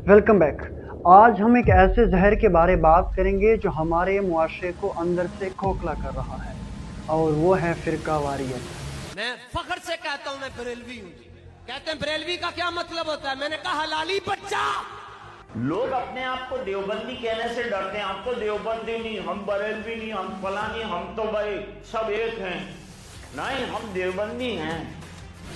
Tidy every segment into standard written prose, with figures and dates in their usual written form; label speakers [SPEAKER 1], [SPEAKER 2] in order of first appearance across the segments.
[SPEAKER 1] Welcome back. آج ہم ایک ایسے زہر کے بارے بات کریں گے جو ہمارے معاشرے کو اندر سے کھوکھلا کر رہا ہے، اور وہ ہے فرقہ واریت۔
[SPEAKER 2] میں فخر سے کہتا ہوں میں بریلوی ہوں۔ کہتے ہیں بریلوی کا کیا مطلب ہوتا ہے؟ میں نے کہا حلالی بچہ۔
[SPEAKER 3] لوگ اپنے آپ کو دیوبندی کہنے سے ڈرتے ہیں، ہم تو دیوبندی نہیں، ہم بریلوی نہیں، ہم فلاں نہیں، ہم تو بھائی سب ایک ہیں۔ نہیں، ہم دیوبندی ہیں۔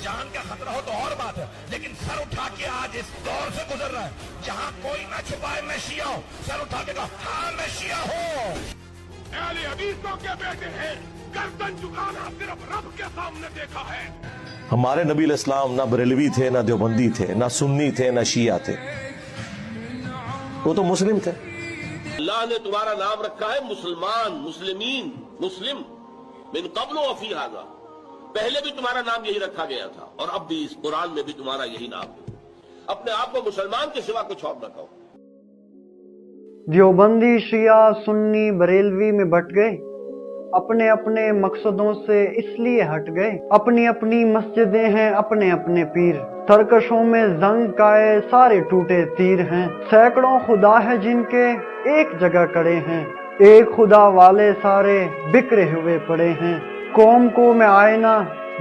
[SPEAKER 4] جان کا خطرہ ہو تو اور بات ہے، لیکن سر اٹھا کے آج اس دور سے گزر رہا ہے جہاں کوئی نہ چھپائے میں شیعہ ہوں، سر اٹھا کے کہا ہاں میں شیعہ ہوں۔ اہل حدیثوں کے بیٹے ہیں، گردن جھکانا صرف رب کے سامنے دیکھا ہے۔
[SPEAKER 5] ہمارے نبی علیہ السلام نہ بریلوی تھے، نہ دیوبندی تھے، نہ سنی تھے، نہ شیعہ تھے، وہ تو مسلم تھے۔
[SPEAKER 6] اللہ نے تمہارا نام رکھا ہے مسلمان، مسلمین، مسلم، من قبل و فی ھذا، پہلے بھی تمہارا نام یہی رکھا گیا تھا اور اب بھی اس قرآن میں بھی تمہارا یہی نام ہے۔ اپنے آپ کو مسلمان کے سوا کچھ اور نہ کہو۔
[SPEAKER 1] دیوبندی، شیعہ، سنی، بریلوی میں بٹ گئے، اپنے اپنے مقصدوں سے اس لیے ہٹ گئے، اپنی اپنی مسجدیں ہیں، اپنے اپنے پیر، ترکشوں میں زنگ کائے سارے ٹوٹے تیر ہیں، سینکڑوں خدا ہے جن کے ایک جگہ کڑے ہیں، ایک خدا والے سارے بکھرے ہوئے پڑے ہیں، قوم کو میں آئینہ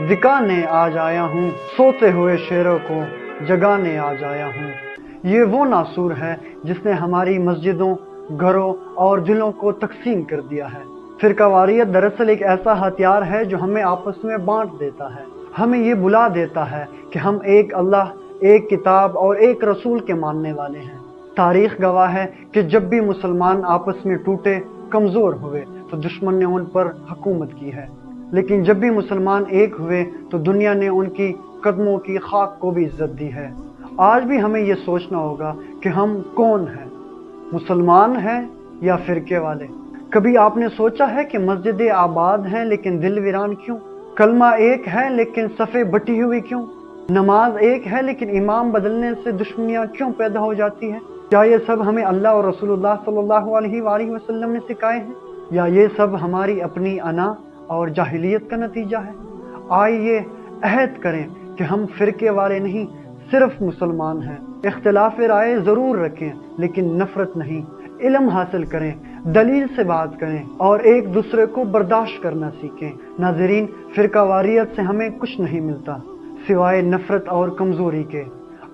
[SPEAKER 1] دکھانے آج آیا ہوں، سوتے ہوئے شیروں کو جگانے آج آیا ہوں۔ یہ وہ ناسور ہے جس نے ہماری مسجدوں، گھروں اور دلوں کو تقسیم کر دیا ہے۔ فرقہ واریت دراصل ایک ایسا ہتھیار ہے جو ہمیں آپس میں بانٹ دیتا ہے، ہمیں یہ بلا دیتا ہے کہ ہم ایک اللہ، ایک کتاب اور ایک رسول کے ماننے والے ہیں۔ تاریخ گواہ ہے کہ جب بھی مسلمان آپس میں ٹوٹے، کمزور ہوئے تو دشمن نے ان پر حکومت کی ہے، لیکن جب بھی مسلمان ایک ہوئے تو دنیا نے ان کی قدموں کی خاک کو بھی عزت دی ہے۔ آج بھی ہمیں یہ سوچنا ہوگا کہ ہم کون ہیں، مسلمان ہیں یا فرقے والے؟ کبھی آپ نے سوچا ہے کہ مسجدیں آباد ہیں لیکن دل ویران کیوں؟ کلمہ ایک ہے لیکن صفیں بٹی ہوئی کیوں؟ نماز ایک ہے لیکن امام بدلنے سے دشمنیاں کیوں پیدا ہو جاتی ہیں؟ کیا یہ سب ہمیں اللہ اور رسول اللہ صلی اللہ علیہ وآلہ وسلم نے سکھائے ہیں، یا یہ سب ہماری اپنی انا اور جاہلیت کا نتیجہ ہے؟ آئیے عہد کریں کہ ہم فرقے والے نہیں، صرف مسلمان ہیں۔ اختلاف رائے ضرور رکھیں لیکن نفرت نہیں، علم حاصل کریں، دلیل سے بات کریں اور ایک دوسرے کو برداشت کرنا سیکھیں۔ ناظرین، فرقہ واریت سے ہمیں کچھ نہیں ملتا سوائے نفرت اور کمزوری کے۔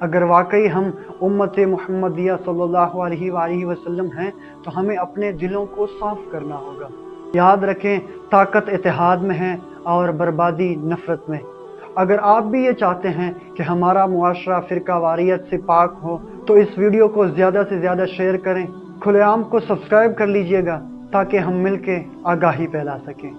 [SPEAKER 1] اگر واقعی ہم امت محمدیہ صلی اللہ علیہ وآلہ وسلم ہیں تو ہمیں اپنے دلوں کو صاف کرنا ہوگا۔ یاد رکھیں، طاقت اتحاد میں ہے اور بربادی نفرت میں۔ اگر آپ بھی یہ چاہتے ہیں کہ ہمارا معاشرہ فرقہ واریت سے پاک ہو تو اس ویڈیو کو زیادہ سے زیادہ شیئر کریں، کھلے عام کو سبسکرائب کر لیجئے گا تاکہ ہم مل کے آگاہی پھیلا سکیں۔